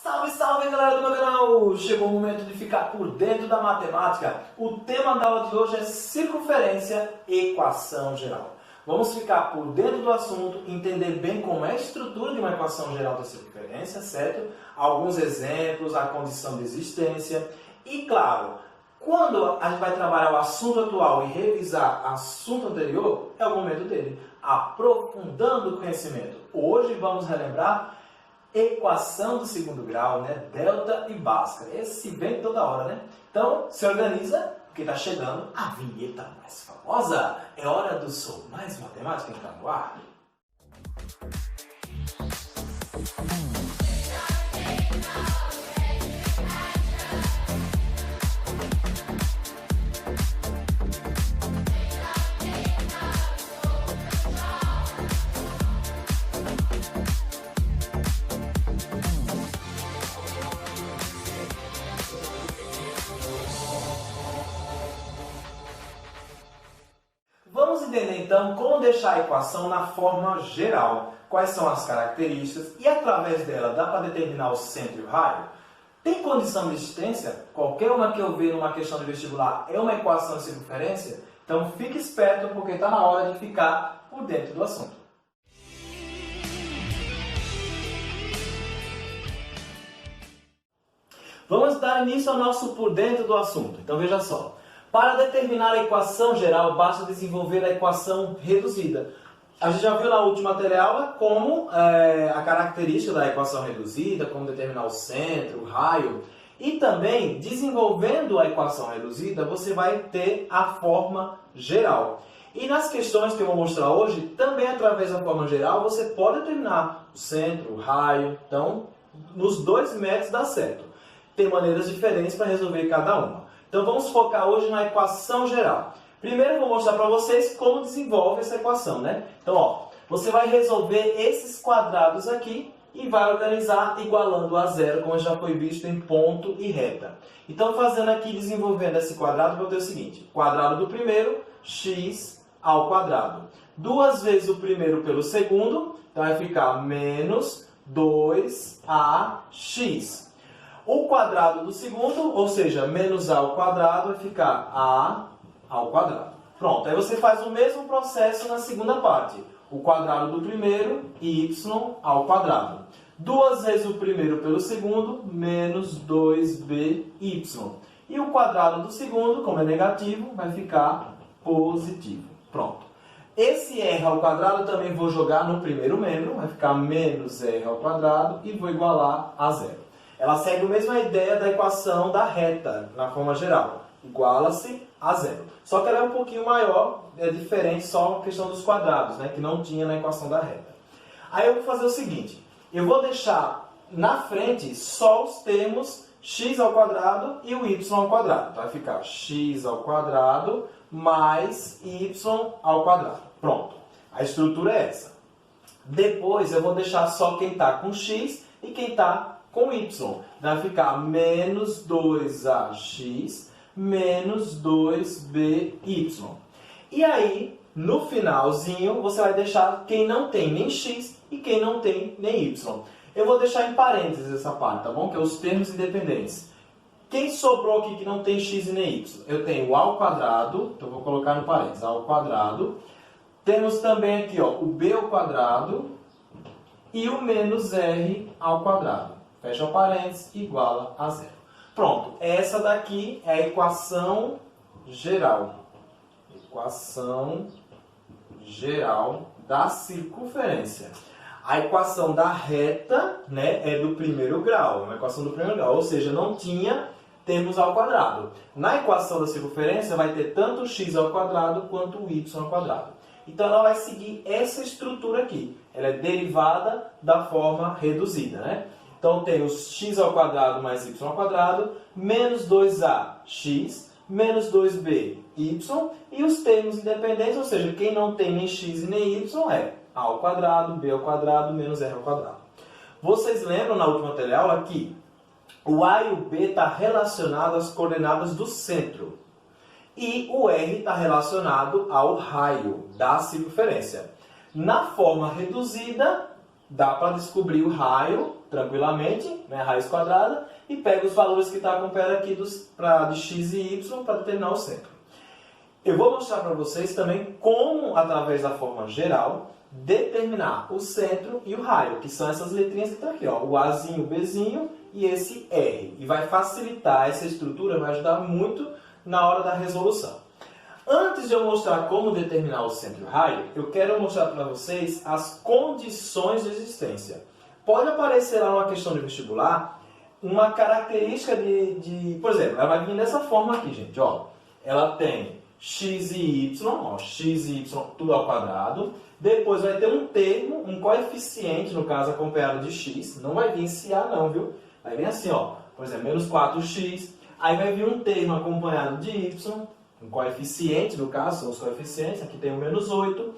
Salve, salve galera do meu canal! Chegou o momento de ficar por dentro da matemática. O tema da aula de hoje é circunferência, equação geral. Vamos ficar por dentro do assunto, entender bem como é a estrutura de uma equação geral da circunferência, certo? Alguns exemplos, a condição de existência e, claro, quando a gente vai trabalhar o assunto atual e revisar o assunto anterior, é o momento dele, aprofundando o conhecimento. Hoje vamos relembrar equação do segundo grau, né? Delta e Bhaskara. Esse vem toda hora, né? Então, se organiza, porque está chegando a vinheta mais famosa. É hora do Sou Mais Matemática entrar no ar. Vamos entender então como deixar a equação na forma geral, quais são as características e através dela dá para determinar o centro e o raio? Tem condição de existência? Qualquer uma que eu ver numa questão de vestibular é uma equação de circunferência? Então fique esperto porque está na hora de ficar por dentro do assunto. Vamos dar início ao nosso por dentro do assunto. Então veja só. Para determinar a equação geral, basta desenvolver a equação reduzida. A gente já viu na última teleaula como a característica da equação reduzida, como determinar o centro, o raio. E também, desenvolvendo a equação reduzida, você vai ter a forma geral. E nas questões que eu vou mostrar hoje, também através da forma geral, você pode determinar o centro, o raio. Então, nos dois métodos dá certo. Tem maneiras diferentes para resolver cada uma. Então vamos focar hoje na equação geral. Primeiro eu vou mostrar para vocês como desenvolve essa equação, né? Então, ó, você vai resolver esses quadrados aqui e vai organizar igualando a zero, como já foi visto em ponto e reta. Então, fazendo aqui, desenvolvendo esse quadrado, vou ter o seguinte. Quadrado do primeiro, x ao quadrado. Duas vezes o primeiro pelo segundo, então vai ficar menos 2ax. O quadrado do segundo, ou seja, menos a ao quadrado, vai ficar a ao quadrado. Pronto, aí você faz o mesmo processo na segunda parte. O quadrado do primeiro, y ao quadrado. Duas vezes o primeiro pelo segundo, menos 2by. E o quadrado do segundo, como é negativo, vai ficar positivo. Pronto. Esse r ao quadrado também vou jogar no primeiro membro, vai ficar menos r ao quadrado e vou igualar a zero. Ela segue a mesma ideia da equação da reta, na forma geral. Iguala-se a zero. Só que ela é um pouquinho maior, é diferente só a questão dos quadrados, né, que não tinha na equação da reta. Aí eu vou fazer o seguinte, eu vou deixar na frente só os termos x ao quadrado e o y ao quadrado. Então vai ficar x ao quadrado mais y ao quadrado. Pronto. A estrutura é essa. Depois eu vou deixar só quem está com x e quem está com y. Vai ficar menos 2ax menos 2by. E aí, no finalzinho, você vai deixar quem não tem nem x e quem não tem nem y. Eu vou deixar em parênteses essa parte, tá bom? Que é os termos independentes. Quem sobrou aqui que não tem x e nem y? Eu tenho o a ao quadrado, então eu vou colocar no parênteses, a ao quadrado. Temos também aqui, ó, o b ao quadrado e o menos r ao quadrado. Fecha o parênteses, iguala a zero. Pronto, essa daqui é a equação geral. Equação geral da circunferência. A equação da reta, né, é do primeiro grau, é uma equação do primeiro grau, ou seja, não tinha termos ao quadrado. Na equação da circunferência vai ter tanto o x ao quadrado quanto o y ao quadrado. Então ela vai seguir essa estrutura aqui. Ela é derivada da forma reduzida, né? Então, temos x ao quadrado mais y ao quadrado, menos 2ax, menos 2by, e os termos independentes, ou seja, quem não tem nem x e nem y é a ao quadrado, b ao quadrado, menos r ao quadrado. Vocês lembram na última teleaula que o a e o b está relacionado às coordenadas do centro, e o r está relacionado ao raio da circunferência. Na forma reduzida, dá para descobrir o raio tranquilamente, né, raiz quadrada, e pego os valores que está acompanhando aqui de x e y para determinar o centro. Eu vou mostrar para vocês também como, através da forma geral, determinar o centro e o raio, que são essas letrinhas que estão aqui, ó, o Azinho, o Bzinho e esse R. E vai facilitar essa estrutura, vai ajudar muito na hora da resolução. Antes de eu mostrar como determinar o centro e o raio, eu quero mostrar para vocês as condições de existência. Pode aparecer lá numa questão de vestibular uma característica por exemplo, ela vai vir dessa forma aqui, gente, ó. Ela tem x e y, ó, x e y tudo ao quadrado. Depois vai ter um termo, um coeficiente, no caso acompanhado de x. Não vai vir esse a não, viu? Vai vir assim, ó, por exemplo, menos 4x. Aí vai vir um termo acompanhado de y, um coeficiente, no caso, são os coeficientes. Aqui tem o menos 8.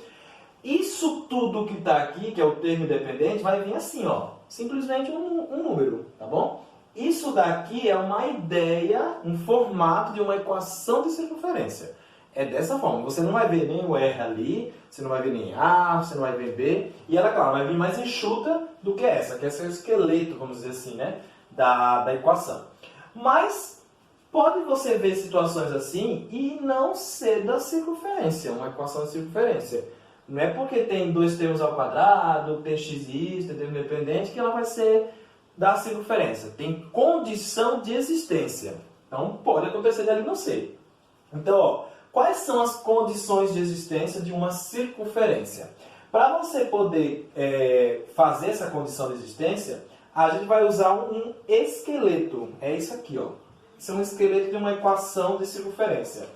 Isso tudo que está aqui, que é o termo independente, vai vir assim, ó, simplesmente um número, tá bom? Isso daqui é uma ideia, um formato de uma equação de circunferência. É dessa forma. Você não vai ver nem o R ali, você não vai ver nem A, você não vai ver B. E ela, claro, vai vir mais enxuta do que essa, que essa é o esqueleto, vamos dizer assim, né, da equação. Mas pode você ver situações assim e não ser da circunferência, uma equação de circunferência. Não é porque tem dois termos ao quadrado, tem x e y, tem termo independente, que ela vai ser da circunferência. Tem condição de existência. Então, pode acontecer dela não ser. Então, ó, quais são as condições de existência de uma circunferência? Para você poder fazer essa condição de existência, a gente vai usar um esqueleto. É isso aqui, ó. Isso é um esqueleto de uma equação de circunferência.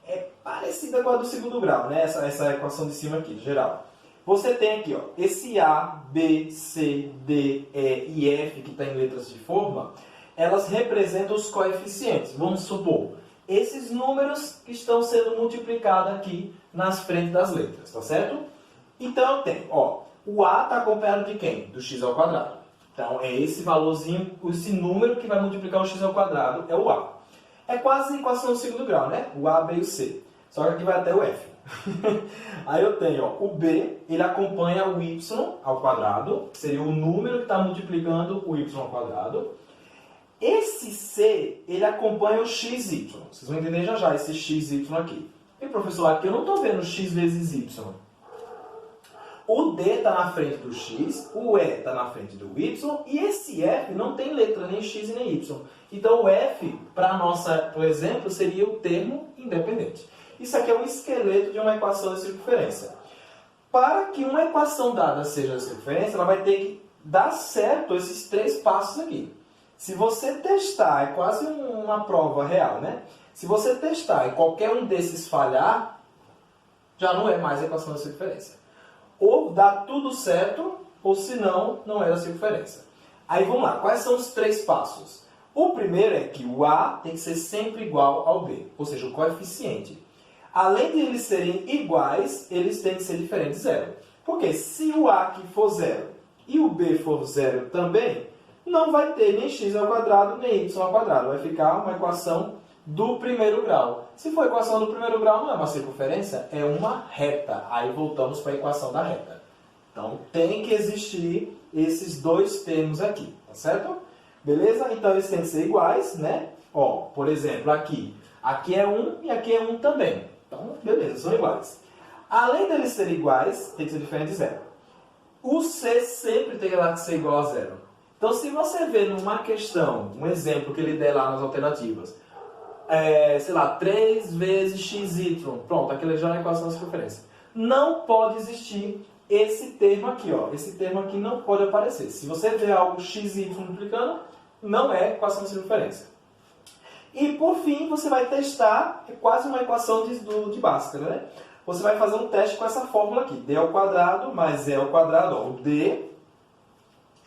É parecida com a do segundo grau, né? Essa equação de cima aqui, geral. Você tem aqui, ó, esse A, B, C, D, E e F, que está em letras de forma, elas representam os coeficientes. Vamos supor, esses números que estão sendo multiplicados aqui nas frentes das letras, tá certo? Então eu tenho, ó, o A está acompanhado de quem? Do x ao quadrado. Então é esse valorzinho, esse número que vai multiplicar o x ao quadrado, é o A. É quase a equação do segundo grau, né? O A, B e o C. Só que aqui vai até o F. Aí eu tenho, ó, o B, ele acompanha o y ao quadrado, que seria o número que está multiplicando o y ao quadrado. Esse C, ele acompanha o xy. Vocês vão entender já já esse xy aqui. E professor, aqui eu não estou vendo x vezes y. O D está na frente do x, o E está na frente do y, e esse F não tem letra, nem x e nem y. Então o F, para o exemplo, seria o termo independente. Isso aqui é um esqueleto de uma equação de circunferência. Para que uma equação dada seja de circunferência, ela vai ter que dar certo esses três passos aqui. Se você testar, é quase uma prova real, né? Se você testar e qualquer um desses falhar, já não é mais equação da circunferência. Ou dá tudo certo, ou se não, não é da circunferência. Aí vamos lá, quais são os três passos? O primeiro é que o A tem que ser sempre igual ao B, ou seja, o coeficiente. Além de eles serem iguais, eles têm que ser diferentes de zero. Porque se o A aqui for zero e o B for zero também, não vai ter nem x ao quadrado nem y ao quadrado. Vai ficar uma equação do primeiro grau. Se for equação do primeiro grau, não é uma circunferência, é uma reta. Aí voltamos para a equação da reta. Então tem que existir esses dois termos aqui, tá certo? Beleza? Então eles têm que ser iguais, né? Ó, por exemplo, aqui é 1 e aqui é 1 também. Então, beleza, são iguais. Além deles serem iguais, tem que ser diferente de zero. O C sempre tem que ser igual a zero. Então, se você vê numa questão, um exemplo que ele der lá nas alternativas, sei lá, 3 vezes xy, pronto, aquilo já é a equação da circunferência. Não pode existir esse termo aqui, ó. Esse termo aqui não pode aparecer. Se você vê algo xy multiplicando, não é equação da circunferência. E por fim, você vai testar, é quase uma equação de Bhaskara, né? Você vai fazer um teste com essa fórmula aqui, d ao quadrado mais e ao quadrado, ó. O d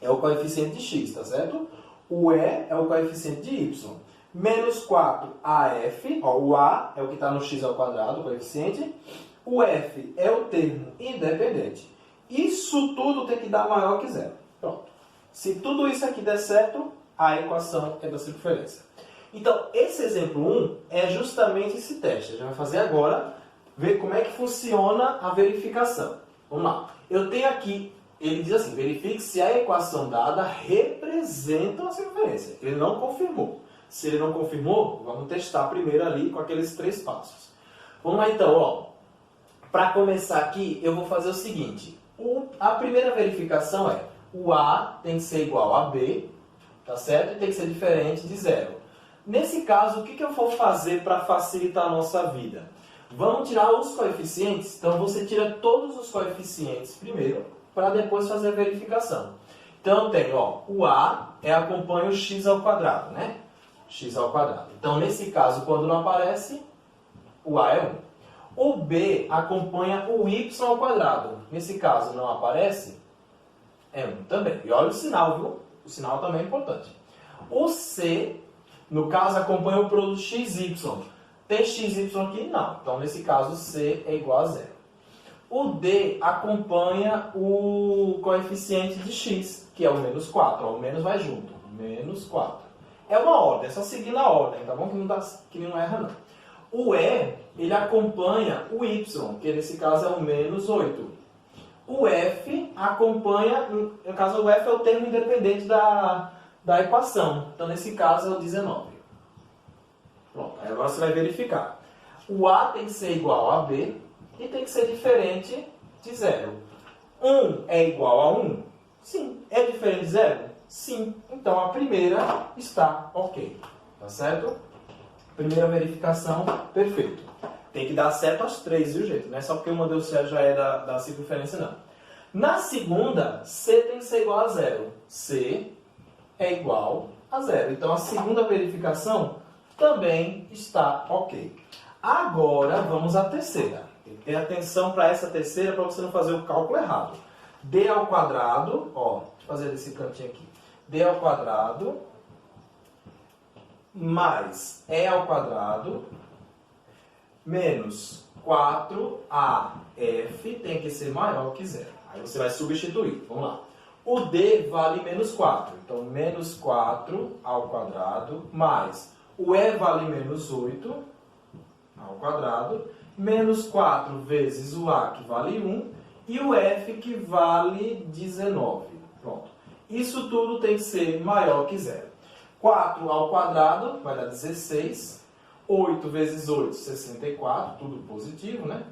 é o coeficiente de x, tá certo? O e é o coeficiente de y. Menos 4af, ó, o a é o que está no x ao quadrado, o coeficiente. O f é o termo independente. Isso tudo tem que dar maior que zero. Pronto. Se tudo isso aqui der certo, a equação é da circunferência. Então, esse exemplo 1 é justamente esse teste. A gente vai fazer agora, ver como é que funciona a verificação. Vamos lá. Eu tenho aqui ele diz assim, verifique se a equação dada representa uma circunferência. Ele não confirmou. Se ele não confirmou, vamos testar primeiro ali com aqueles 3 passos. Vamos lá então, ó. Para começar aqui, eu vou fazer o seguinte. A primeira verificação é, o A tem que ser igual a B, tá certo? E tem que ser diferente de 0. Nesse caso, o que eu vou fazer para facilitar a nossa vida? Vamos tirar os coeficientes. Então, você tira todos os coeficientes primeiro, para depois fazer a verificação. Então, tem, ó, o A acompanha o x ao quadrado, né? X ao quadrado. Então, nesse caso, quando não aparece, o A é 1. O B acompanha o y ao quadrado. Nesse caso, não aparece, é 1 também. E olha o sinal, viu? O sinal também é importante. O C, no caso, acompanha o produto xy. Tem xy aqui? Não. Então, nesse caso, C é igual a 0. O D acompanha o coeficiente de x, que é o menos 4. Ó, o menos vai junto. Menos 4. É uma ordem, é só seguir na ordem, tá bom? Que não erra, não. O E, ele acompanha o y, que nesse caso é o menos 8. O F acompanha, no caso o F é o termo independente da equação. Então, nesse caso, é o 19. Pronto, aí agora você vai verificar. O A tem que ser igual a B e tem que ser diferente de 0. 1 é igual a 1? Sim. É diferente de 0? Sim. Então, a primeira está ok. Tá certo? Primeira verificação, perfeito. Tem que dar certo as 3, viu, gente? Não é só porque uma deu certo já é da circunferência, não. Na segunda, C tem que ser igual a 0. C é igual a 0. Então, a segunda verificação também está ok. Agora, vamos à terceira. Tem que ter atenção para essa terceira para você não fazer o cálculo errado. D ao quadrado, ó, deixa eu fazer desse cantinho aqui. D ao quadrado mais E ao quadrado menos 4AF tem que ser maior que 0. Aí você vai substituir. Vamos lá. O D vale menos 4. Então, menos 4 ao quadrado mais o E vale menos 8 ao quadrado menos 4 vezes o A, que vale 1, e o F, que vale 19. Pronto. Isso tudo tem que ser maior que 0. 4 ao quadrado vai dar 16. 8 vezes 8, 64. Tudo positivo, né?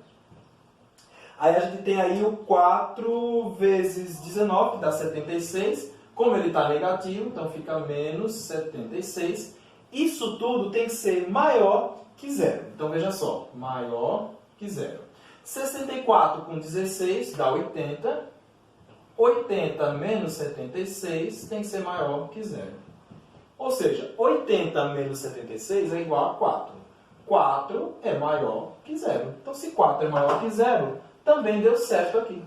Aí a gente tem aí o 4 vezes 19, que dá 76. Como ele está negativo, então fica menos 76. Isso tudo tem que ser maior que 0. Então, veja só. Maior que 0. 64 com 16 dá 80. 80 menos 76 tem que ser maior que 0. Ou seja, 80 menos 76 é igual a 4. 4 é maior que 0. Então, se 4 é maior que 0, também deu certo aqui.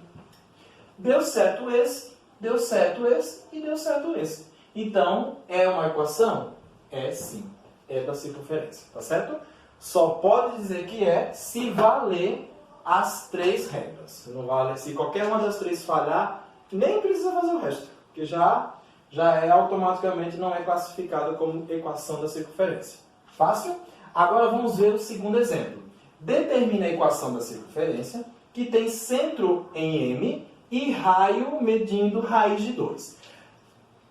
Deu certo esse, deu certo esse e deu certo esse. Então, é uma equação? É sim. É da circunferência. Tá certo? Só pode dizer que é se valer as 3 regras. Não vale, se qualquer uma das 3 falhar, nem precisa fazer o resto. Porque já é automaticamente não é classificada como equação da circunferência. Fácil? Agora vamos ver o segundo exemplo. Determine a equação da circunferência que tem centro em M e raio medindo raiz de 2.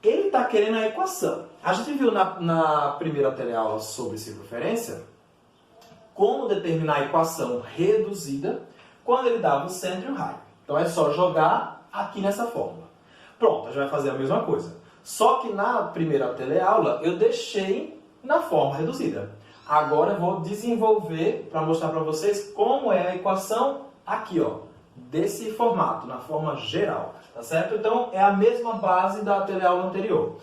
Ele está querendo a equação. A gente viu na primeira teleaula sobre circunferência como determinar a equação reduzida quando ele dava o centro e o raio. Então é só jogar aqui nessa fórmula. Pronto, a gente vai fazer a mesma coisa. Só que na primeira teleaula eu deixei na forma reduzida. Agora eu vou desenvolver para mostrar para vocês como é a equação aqui, ó, desse formato, na forma geral, tá certo? Então é a mesma base da teleaula anterior.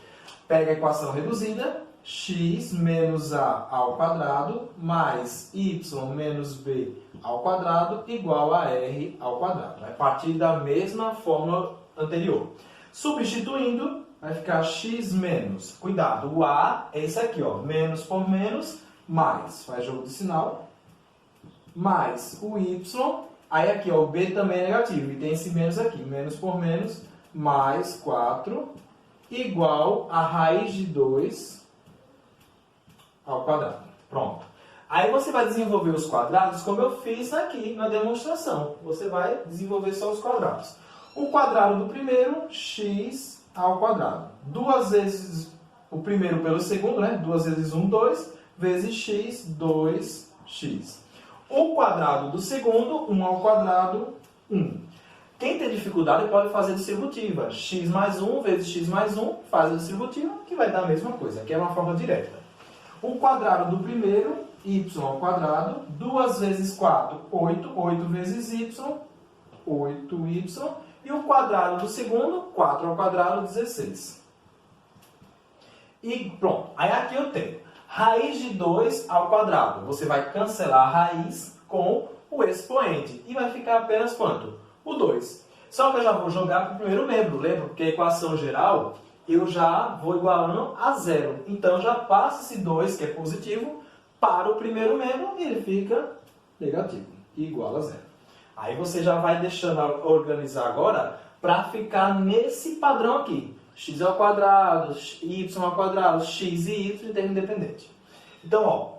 Pega a equação reduzida, x menos a ao quadrado mais y menos b ao quadrado igual a r ao quadrado. Vai partir da mesma fórmula anterior. Substituindo, vai ficar x menos, cuidado, o a é isso aqui, ó, menos por menos, mais, faz jogo de sinal, mais o y, aí aqui, ó, o b também é negativo, e tem esse menos aqui, menos por menos, mais 4, igual a raiz de 2 ao quadrado. Pronto. Aí você vai desenvolver os quadrados como eu fiz aqui na demonstração. Você vai desenvolver só os quadrados. O quadrado do primeiro, x ao quadrado. 2 vezes o primeiro pelo segundo, né? 2 vezes 1, 2, vezes x, 2x. O quadrado do segundo, 1 ao quadrado, 1. Quem tem dificuldade pode fazer distributiva. X mais 1 vezes x mais 1 faz a distributiva, que vai dar a mesma coisa. Aqui é uma forma direta. O quadrado do primeiro, y ao quadrado, 2 vezes 4, 8. 8 vezes y, 8y. E o quadrado do segundo, 4 ao quadrado, 16. E pronto. Aí aqui eu tenho raiz de 2 ao quadrado. Você vai cancelar a raiz com o expoente. E vai ficar apenas quanto? O 2. Só que eu já vou jogar para o primeiro membro. Lembra? Porque a equação geral eu já vou igualando a zero. Então já passa esse 2, que é positivo, para o primeiro membro e ele fica negativo. Igual a zero. Aí você já vai deixando organizar agora para ficar nesse padrão aqui. X ao quadrado, y ao quadrado, x e y em termo independente. Então, ó,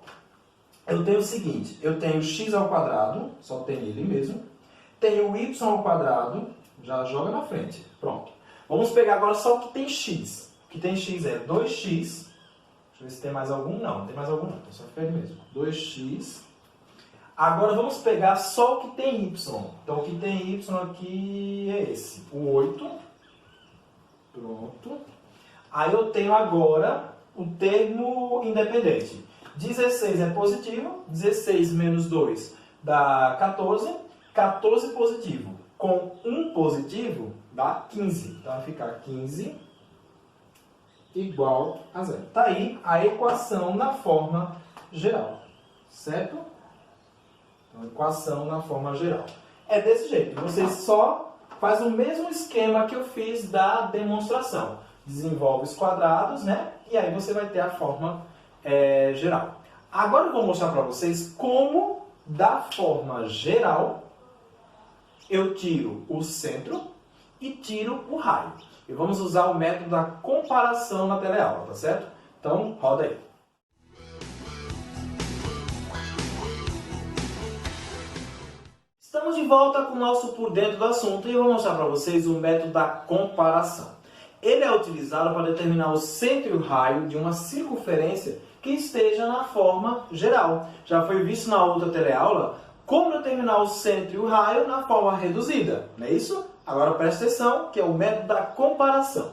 eu tenho o seguinte, eu tenho x ao quadrado, só tem ele mesmo. Tenho y ao quadrado, já joga na frente, pronto. Vamos pegar agora só o que tem x. O que tem x é 2x, deixa eu ver se tem mais algum, não tem mais algum não, só fica ele mesmo. 2x. Agora vamos pegar só o que tem y. Então o que tem y aqui é esse, o 8. Pronto. Aí eu tenho agora o termo independente. 16 é positivo, 16 menos 2 dá 14, 14 positivo. Com 1 positivo dá 15. Então vai ficar 15 igual a zero. Está aí a equação na forma geral. Certo? Então, equação na forma geral. É desse jeito. Você só faz o mesmo esquema que eu fiz da demonstração. Desenvolve os quadrados, né? E aí você vai ter a forma geral. Agora eu vou mostrar para vocês como, da forma geral, eu tiro o centro e tiro o raio. E vamos usar o método da comparação na teleaula, tá certo? Então, roda aí. Estamos de volta com o nosso Por Dentro do Assunto e eu vou mostrar para vocês o método da comparação. Ele é utilizado para determinar o centro e o raio de uma circunferência que esteja na forma geral. Já foi visto na outra teleaula como determinar o centro e o raio na forma reduzida, não é isso? Agora presta atenção, que é o método da comparação.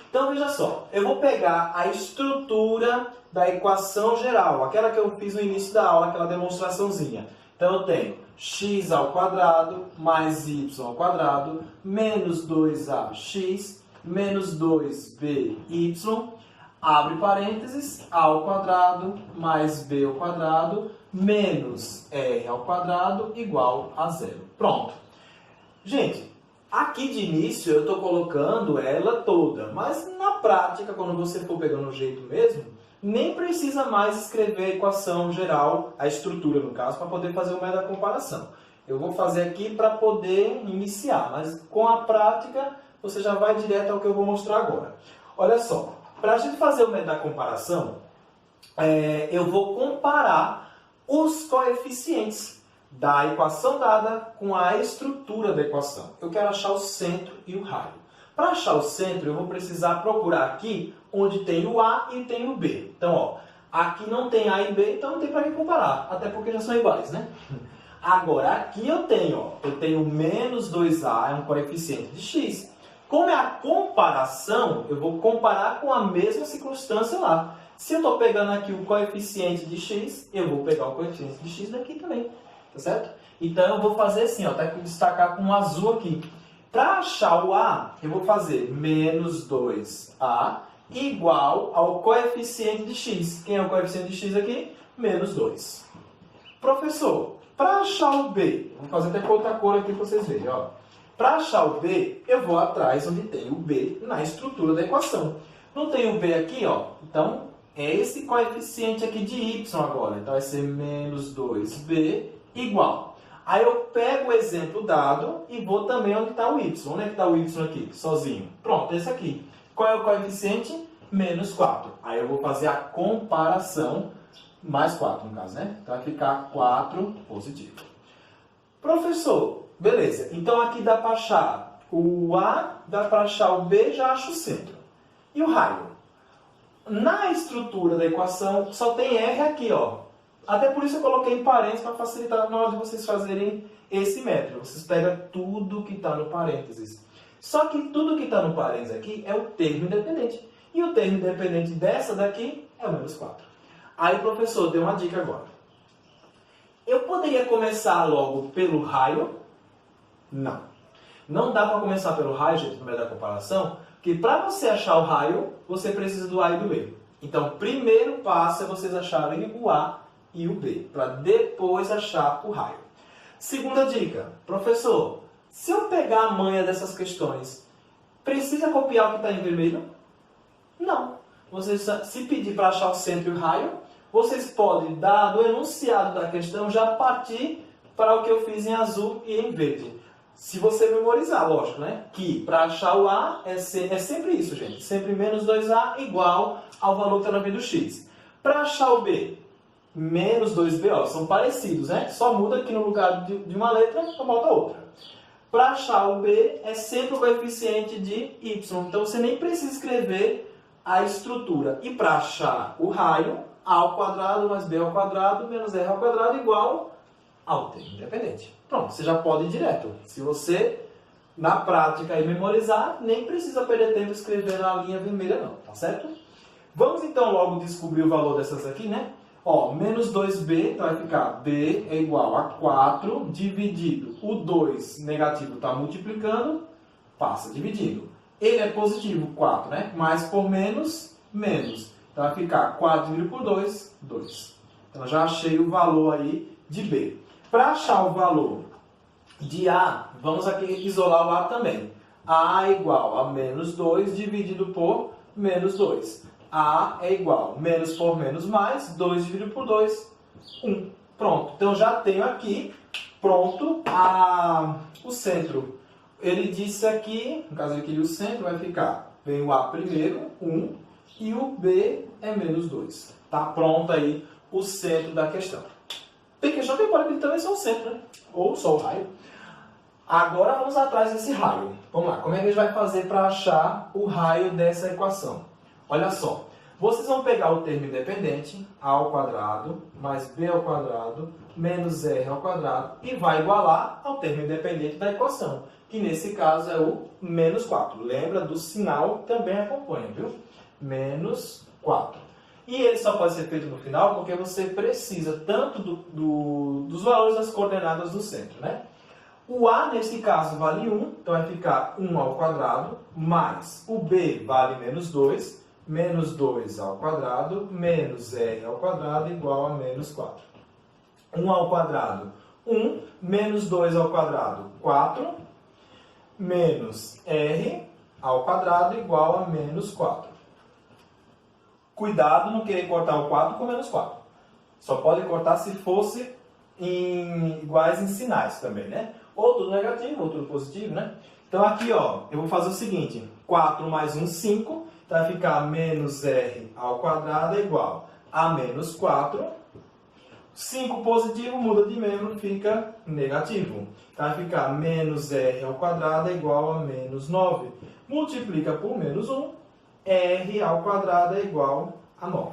Então veja só, eu vou pegar a estrutura da equação geral, aquela que eu fiz no início da aula, aquela demonstraçãozinha. Então eu tenho x ao quadrado mais y ao quadrado menos 2ax menos 2by, abre parênteses, a ao quadrado mais b ao quadrado menos r ao quadrado igual a zero. Pronto. Gente, aqui de início eu estou colocando ela toda, mas na prática, quando você for pegando o jeito mesmo, nem precisa mais escrever a equação geral, a estrutura no caso, para poder fazer o método da comparação. Eu vou fazer aqui para poder iniciar, mas com a prática você já vai direto ao que eu vou mostrar agora. Olha só, para a gente fazer o método da comparação, eu vou comparar os coeficientes da equação dada com a estrutura da equação. Eu quero achar o centro e o raio. Para achar o centro, eu vou precisar procurar aqui onde tem o A e tem o B. Então, ó, aqui não tem A e B, então não tem para que comparar, até porque já são iguais, né? Agora, aqui eu tenho menos 2A, é um coeficiente de x. Como é a comparação, eu vou comparar com a mesma circunstância lá. Se eu estou pegando aqui o coeficiente de x, eu vou pegar o coeficiente de x daqui também, tá certo? Então, eu vou fazer assim, ó, tá aqui destacar com um azul aqui. Para achar o A, eu vou fazer menos 2A igual ao coeficiente de x. Quem é o coeficiente de x aqui? Menos 2. Professor, para achar o B, vou fazer até com outra cor aqui para vocês verem, ó. Para achar o B, eu vou atrás onde tem o B na estrutura da equação. Não tem o B aqui, ó, então é esse coeficiente aqui de y agora. Então vai ser menos 2B igual. Aí eu pego o exemplo dado e vou também onde está o y. Onde é que está o y aqui, sozinho? Pronto, esse aqui. Qual é o coeficiente? Menos 4. Aí eu vou fazer a comparação, mais 4 no caso, né? Então vai ficar 4 positivo. Professor, beleza. Então aqui dá para achar O A dá para achar o B, já acha o centro. E o raio? Na estrutura da equação, só tem R aqui, ó. Até por isso eu coloquei em parênteses para facilitar na hora de vocês fazerem esse método. Vocês pegam tudo que está no parênteses. Só que tudo que está no parênteses aqui é o termo independente. E o termo independente dessa daqui é o menos 4. Aí o professor deu uma dica agora. Eu poderia começar logo pelo raio? Não. Não dá para começar pelo raio, gente, no meio da comparação, porque para você achar o raio, você precisa do A e do B. Então, primeiro passo é vocês acharem o A e o B, para depois achar o raio. Segunda dica, professor, se eu pegar a manha dessas questões, precisa copiar o que está em vermelho? Não. Vocês, se pedir para achar o centro e o raio, vocês podem, do enunciado da questão, já partir para o que eu fiz em azul e em verde. Se você memorizar, lógico, né? Que para achar o A é sempre isso, gente. Sempre menos 2A igual ao valor que está na v do x. Para achar o B, menos 2B, ó, são parecidos, né? Só muda que no lugar de uma letra, só bota outra. Para achar o B, é sempre o coeficiente de y. Então, você nem precisa escrever a estrutura. E para achar o raio, A ao quadrado mais B ao quadrado menos R ao quadrado igual ao termo independente. Pronto, você já pode ir direto. Se você, na prática, memorizar, nem precisa perder tempo escrevendo na linha vermelha não, tá certo? Vamos então logo descobrir o valor dessas aqui, né? Ó, menos 2b, então vai ficar b é igual a 4 dividido. O 2 negativo está multiplicando, passa dividindo. Ele é positivo, 4, né? Mais por menos, menos. Então vai ficar 4 dividido por 2, 2. Então já achei o valor aí de b. Para achar o valor de A, vamos aqui isolar o A também. A é igual a menos 2 dividido por menos 2. A é igual a menos por menos mais, 2 dividido por 2, 1. Pronto. Então já tenho aqui, pronto, o centro. Ele disse aqui, no caso aqui o centro vai ficar, vem o A primeiro, 1, e o B é menos 2. Tá pronto aí o centro da questão. Tem questão que pode também ser o centro, né? Ou só o raio. Agora vamos atrás desse raio. Vamos lá, como é que a gente vai fazer para achar o raio dessa equação? Olha só, vocês vão pegar o termo independente, A ao quadrado, mais B ao quadrado, menos R ao quadrado, e vai igualar ao termo independente da equação, que nesse caso é o menos 4. Lembra do sinal, também acompanha, viu? Menos 4. E ele só pode ser feito no final porque você precisa tanto dos valores das coordenadas do centro, né? O A, nesse caso, vale 1, então vai ficar 1 ao quadrado, mais o B vale menos 2, menos 2 ao quadrado, menos R ao quadrado, igual a menos 4. 1 ao quadrado, 1, menos 2 ao quadrado, 4, menos R ao quadrado, igual a menos 4. Cuidado não querer cortar o 4 com menos 4. Só pode cortar se fosse iguais em sinais também, né? Ou tudo negativo, ou tudo positivo, né? Então aqui, ó, eu vou fazer o seguinte. 4 mais 1, 5. Então vai ficar menos R ao quadrado é igual a menos 4. 5 positivo muda de membro, fica negativo. Então vai ficar menos R ao quadrado é igual a menos 9. Multiplica por menos 1. R ao quadrado é igual a 9.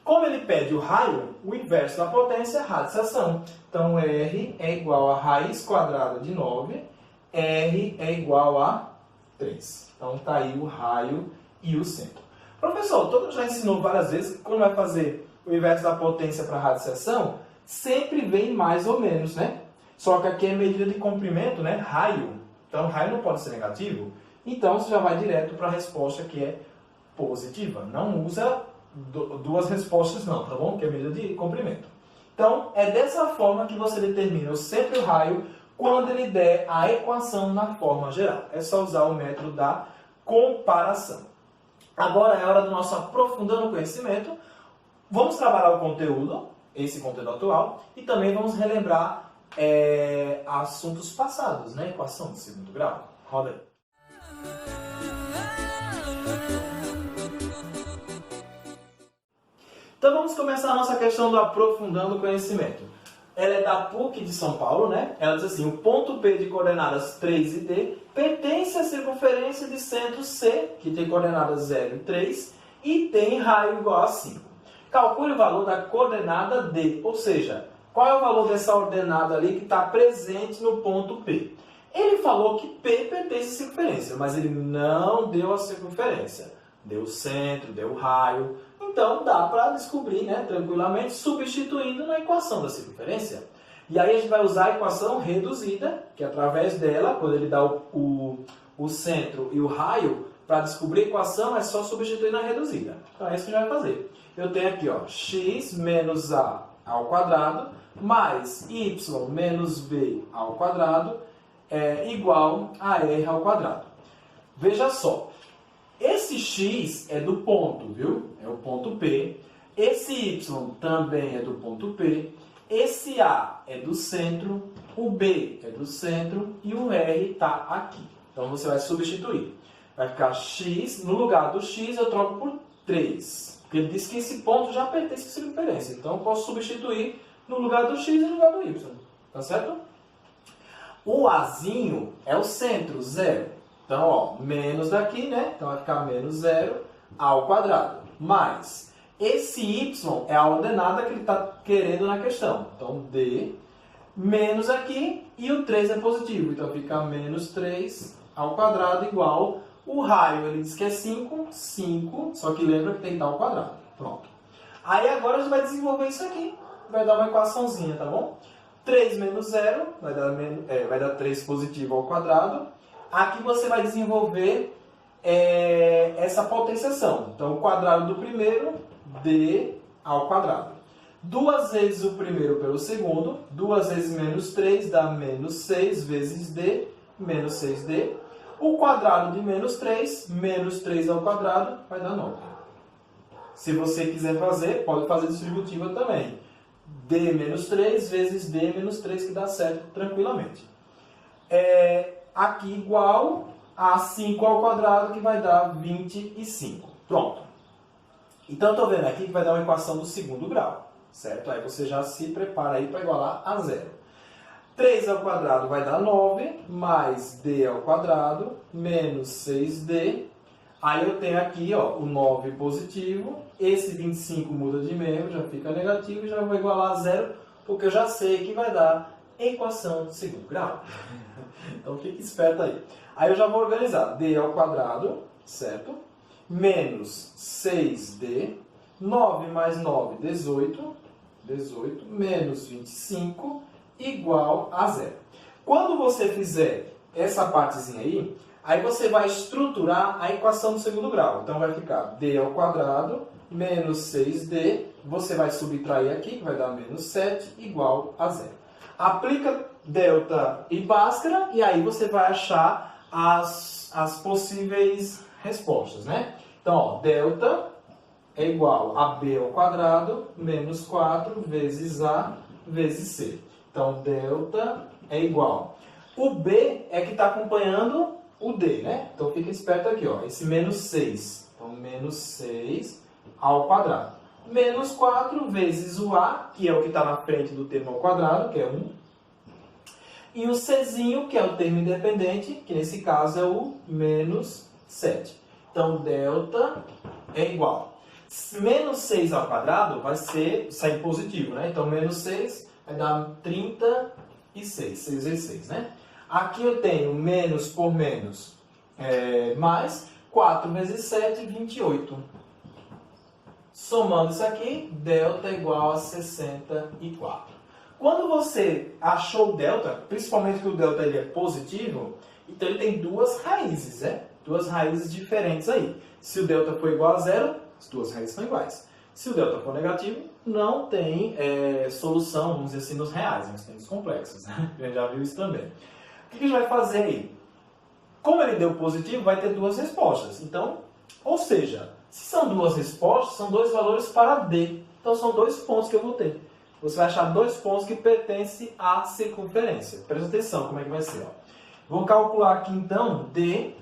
Como ele pede o raio, o inverso da potência é a radiciação. Então, R é igual a raiz quadrada de 9. R é igual a 3. Então, está aí o raio e o centro. Professor, todo mundo já ensinou várias vezes que quando vai fazer o inverso da potência para a radiciação, sempre vem mais ou menos, né? Só que aqui é medida de comprimento, né? Raio. Então, raio não pode ser negativo. Então, você já vai direto para a resposta que é positiva. Não usa duas respostas não, tá bom? Que é medida de comprimento. Então, é dessa forma que você determina o centro e o raio quando ele der a equação na forma geral. É só usar o método da comparação. Agora é a hora do nosso aprofundando o conhecimento. Vamos trabalhar o conteúdo, esse conteúdo atual, e também vamos relembrar assuntos passados, né? Equação de segundo grau. Roda aí. Então vamos começar a nossa questão do aprofundando o conhecimento. ela é da PUC de São Paulo, né? Ela diz assim, o ponto P de coordenadas 3 e D pertence à circunferência de centro C, que tem coordenadas 0 e 3, e tem raio igual a 5. Calcule o valor da coordenada D, ou seja, qual é o valor dessa ordenada ali que está presente no ponto P? Ele falou que P pertence à circunferência, mas ele não deu a circunferência. Deu o centro, deu o raio. Então, dá para descobrir, né, tranquilamente, substituindo na equação da circunferência. E aí a gente vai usar a equação reduzida, que através dela, quando ele dá o centro e o raio, para descobrir a equação é só substituir na reduzida. Então é isso que a gente vai fazer. Eu tenho aqui, ó, x menos a ao quadrado mais y menos b ao quadrado é igual a r ao quadrado. Veja só, esse x é do ponto, viu? É o ponto P. Esse y também é do ponto P. Esse a é do centro, o b é do centro e o r está aqui. Então você vai substituir. Vai ficar x, no lugar do x eu troco por 3. Porque ele disse que esse ponto já pertence à circunferência. Então eu posso substituir no lugar do x e no lugar do y. Tá certo? O azinho é o centro, 0. Então, ó, menos daqui, né? Então vai ficar menos 0 ao quadrado. Mais esse y é a ordenada que ele está querendo na questão. Então, d menos aqui e o 3 é positivo. Então fica menos 3 ao quadrado igual. O raio, ele diz que é 5, 5, só que lembra que tem que dar ao quadrado. Pronto. Aí agora a gente vai desenvolver isso aqui. Vai dar uma equaçãozinha, tá bom? 3 menos 0 vai dar 3 positivo ao quadrado. Aqui você vai desenvolver essa potenciação. Então, o quadrado do primeiro, d ao quadrado. 2 vezes o primeiro pelo segundo. 2 vezes menos 3 dá menos 6 vezes d, menos 6d. O quadrado de menos 3 ao quadrado, vai dar 9. Se você quiser fazer, pode fazer distributiva também. D menos 3 vezes D menos 3, que dá certo tranquilamente. Aqui igual a 5 ao quadrado, que vai dar 25. Pronto. Então, estou vendo aqui que vai dar uma equação do segundo grau. Certo? Aí você já se prepara aí para igualar a 0. 3 ao quadrado vai dar 9, mais d ao quadrado, menos 6d. Aí eu tenho aqui, ó, o 9 positivo, esse 25 muda de meio, já fica negativo, e já vou igualar a 0, porque eu já sei que vai dar equação do segundo grau. Então fique esperto aí. Aí eu já vou organizar d ao quadrado, certo? Menos 6d, 9 mais 9, 18, menos 25, igual a 0. Quando você fizer essa partezinha aí você vai estruturar a equação do segundo grau. Então vai ficar d ao quadrado menos 6d, você vai subtrair aqui, que vai dar menos 7, igual a 0. Aplica delta e Bhaskara, e aí você vai achar as possíveis respostas, né? Então, ó, delta é igual a b ao quadrado menos 4 vezes a vezes c. Então, delta é igual. O b é que está acompanhando o d, né? Então, fica esperto aqui, ó. Esse menos 6. Então, menos 6 ao quadrado. Menos 4 vezes o a, que é o que está na frente do termo ao quadrado, que é 1. E o czinho, que é o termo independente, que nesse caso é o menos 7. Então, delta é igual. Menos 6 ao quadrado vai sair positivo, né? Então, menos 6 vai dar 36, 6 vezes 6, né? Aqui eu tenho menos por menos mais 4 vezes 7, 28. Somando isso aqui, delta é igual a 64. Quando você achou o delta, principalmente que o delta ele é positivo, então ele tem duas raízes, né? Duas raízes diferentes aí. Se o delta for igual a 0, as duas raízes são iguais. Se o delta for negativo, não tem solução, vamos dizer assim, nos reais, mas tem nos complexos. Né? A gente já viu isso também. O que a gente vai fazer aí? Como ele deu positivo, vai ter duas respostas. Então, ou seja, se são duas respostas, são dois valores para D. Então, são dois pontos que eu vou ter. Você vai achar dois pontos que pertencem à circunferência. Presta atenção como é que vai ser. Ó. Vou calcular aqui, então, D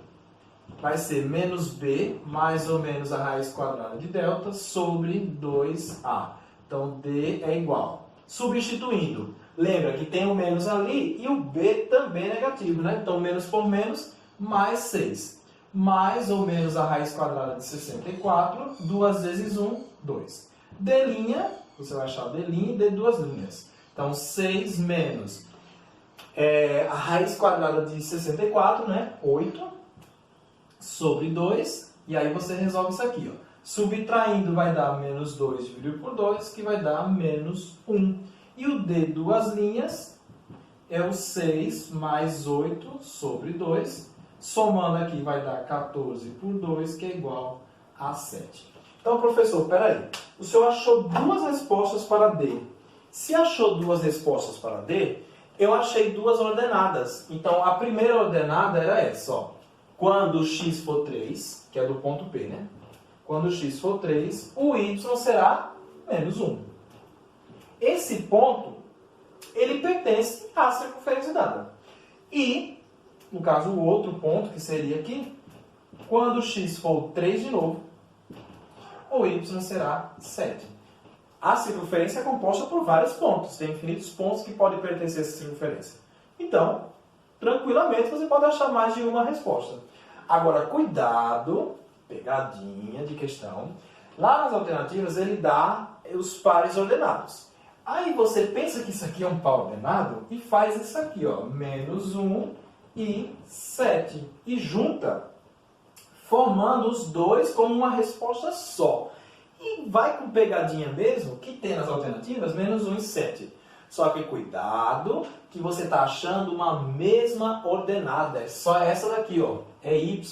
vai ser menos B, mais ou menos a raiz quadrada de delta, sobre 2A. Então, D é igual. Substituindo, Lembra que tem o menos ali e o b também é negativo, né? Então, menos por menos, mais 6. Mais ou menos a raiz quadrada de 64, 2 vezes 1, 2. D', você vai achar D' e D duas linhas. Então, 6 menos a raiz quadrada de 64, né? 8, sobre 2. E aí você resolve isso aqui, ó. Subtraindo vai dar menos 2 dividido por 2, que vai dar menos 1. E o D duas linhas é o 6 mais 8 sobre 2. Somando aqui vai dar 14 por 2, que é igual a 7. Então, professor, peraí. O senhor achou duas respostas para D. Se achou duas respostas para D, eu achei duas ordenadas. Então, a primeira ordenada era essa, ó. Quando x for 3, que é do ponto P, né? Quando x for 3, o y será menos 1. Esse ponto, ele pertence à circunferência dada. E, no caso, o outro ponto, que seria aqui, quando x for 3 de novo, o y será 7. A circunferência é composta por vários pontos. Tem infinitos pontos que podem pertencer a essa circunferência. Então, tranquilamente, você pode achar mais de uma resposta. Agora, cuidado, pegadinha de questão. Lá nas alternativas, ele dá os pares ordenados. Aí você pensa que isso aqui é um par ordenado e faz isso aqui, ó, menos 1 e 7. E junta, formando os dois como uma resposta só. E vai com pegadinha mesmo, que tem nas alternativas, menos 1 e 7. Só que cuidado, que você está achando uma mesma ordenada. É só essa daqui, ó, é y.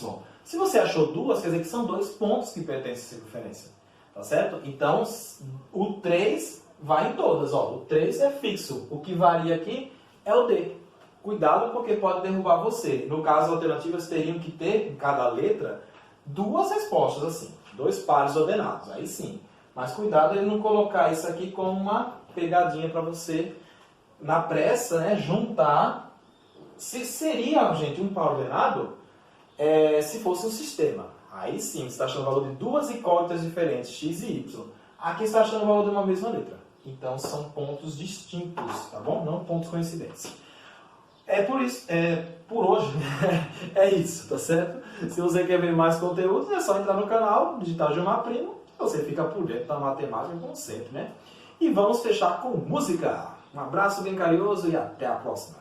Se você achou duas, quer dizer que são dois pontos que pertencem à circunferência. Tá certo? Então, o 3 vai em todas. Ó. O 3 é fixo. O que varia aqui é o D. Cuidado, porque pode derrubar você. No caso, as alternativas teriam que ter, em cada letra, duas respostas assim. Dois pares ordenados. Aí sim. Mas cuidado ele não colocar isso aqui como uma pegadinha para você, na pressa, né, juntar. Se seria, gente, um par ordenado, se fosse um sistema. Aí sim, você está achando o valor de duas incógnitas diferentes, x e y. Aqui você está achando o valor de uma mesma letra. Então, são pontos distintos, tá bom? Não pontos coincidentes. É por isso, por hoje, é isso, tá certo? Se você quer ver mais conteúdos, é só entrar no canal, digitar Gilmar Primo, você fica por dentro da matemática, como sempre, né? E vamos fechar com música. Um abraço bem carinhoso e até a próxima.